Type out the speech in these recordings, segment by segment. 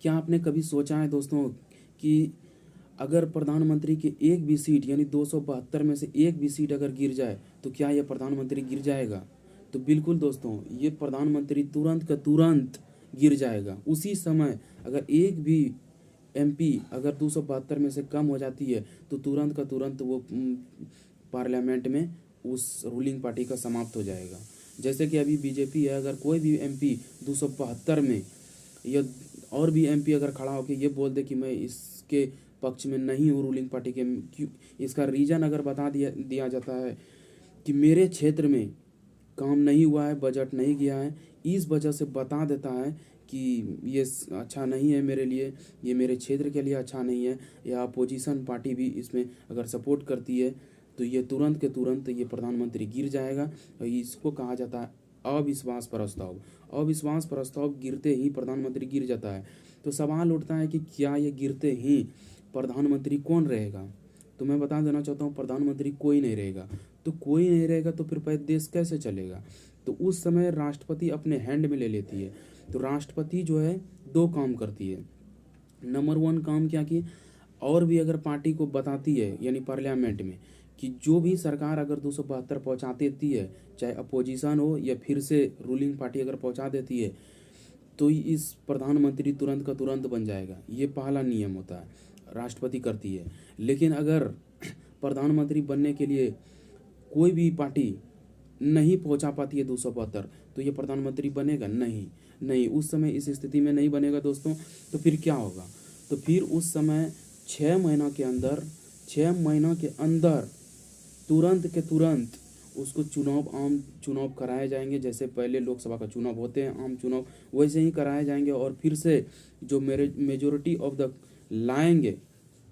क्या आपने कभी सोचा है दोस्तों कि अगर प्रधानमंत्री की एक भी सीट यानी 272 में से एक भी सीट अगर गिर जाए तो क्या यह प्रधानमंत्री गिर जाएगा? तो बिल्कुल दोस्तों, ये प्रधानमंत्री तुरंत का तुरंत गिर जाएगा। उसी समय अगर एक भी एमपी अगर 272 में से कम हो जाती है तो तुरंत का तुरंत वो पार्लियामेंट में उस रूलिंग पार्टी का समाप्त हो जाएगा। जैसे कि अभी बीजेपी है, अगर कोई भी एमपी 272 में या और भी एमपी अगर खड़ा होकर ये बोल दे कि मैं इसके पक्ष में नहीं हूँ रूलिंग पार्टी के, क्यों, इसका रीज़न अगर बता दिया जाता है कि मेरे क्षेत्र में काम नहीं हुआ है, बजट नहीं गया है, इस वजह से बता देता है कि ये अच्छा नहीं है मेरे लिए, ये मेरे क्षेत्र के लिए अच्छा नहीं है, या अपोजिशन पार्टी भी इसमें अगर सपोर्ट करती है तो ये तुरंत के तुरंत ये प्रधानमंत्री गिर जाएगा। और इसको कहा जाता है अविश्वास प्रस्ताव। अविश्वास प्रस्ताव गिरते ही प्रधानमंत्री गिर जाता है। तो सवाल उठता है कि क्या ये गिरते ही प्रधानमंत्री कौन रहेगा? तो मैं बता देना चाहता हूँ, प्रधानमंत्री कोई नहीं रहेगा। तो कोई नहीं रहेगा तो फिर देश कैसे चलेगा? तो उस समय राष्ट्रपति अपने हैंड में ले लेती है। तो राष्ट्रपति जो है दो काम करती है। नंबर 1 काम क्या कि और भी अगर पार्टी को बताती है यानी पार्लियामेंट में कि जो भी सरकार अगर 272 पहुँचा देती है, चाहे अपोजिशन हो या फिर से रूलिंग पार्टी अगर पहुँचा देती है, तो इस प्रधानमंत्री तुरंत का तुरंत बन जाएगा। ये पहला नियम होता है, राष्ट्रपति करती है। लेकिन अगर प्रधानमंत्री बनने के लिए कोई भी पार्टी नहीं पहुंचा पाती है 272, तो ये प्रधानमंत्री बनेगा नहीं, उस समय इस स्थिति में नहीं बनेगा दोस्तों। तो फिर क्या होगा? तो फिर उस समय 6 महीना के अंदर तुरंत के तुरंत उसको आम चुनाव कराए जाएंगे। जैसे पहले लोकसभा का चुनाव होते हैं आम चुनाव, वैसे ही कराए जाएंगे। और फिर से जो मेजोरिटी ऑफ द लाएंगे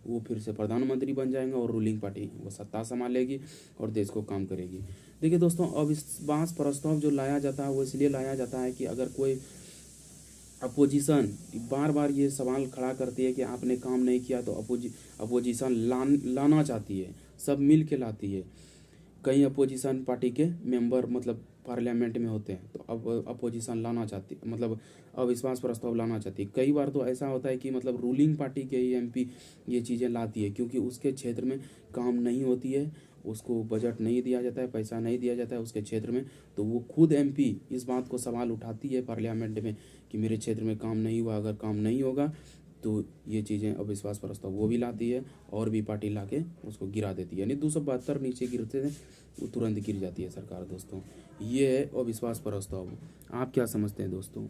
वो फिर से प्रधानमंत्री बन जाएंगे और रूलिंग पार्टी वो सत्ता संभालेगी और देश को काम करेगी। देखिए दोस्तों, अविश्वास प्रस्ताव जो लाया जाता है वो इसलिए लाया जाता है कि अगर कोई अपोजिशन बार बार ये सवाल खड़ा करती है कि आपने काम नहीं किया, तो अपोजिशन लाना चाहती है, सब मिल के लाती है। कई अपोजिशन पार्टी के मेंबर मतलब पार्लियामेंट में होते हैं, तो अब अपोजिशन लाना चाहती, मतलब अविश्वास प्रस्ताव लाना चाहती है। कई बार तो ऐसा होता है कि मतलब रूलिंग पार्टी के ही एमपी ये चीज़ें लाती है, क्योंकि उसके क्षेत्र में काम नहीं होती है, उसको बजट नहीं दिया जाता है, पैसा नहीं दिया जाता है उसके क्षेत्र में। तो वो खुद एमपी इस बात को सवाल उठाती है पार्लियामेंट में कि मेरे क्षेत्र में काम नहीं हुआ, अगर काम नहीं होगा तो ये चीज़ें अविश्वास प्रस्ताव वो भी लाती है और भी पार्टी लाके उसको गिरा देती है। यानी 272 नीचे गिरते थे वो तुरंत गिर जाती है सरकार दोस्तों। ये है अविश्वास प्रस्ताव। आप क्या समझते हैं दोस्तों?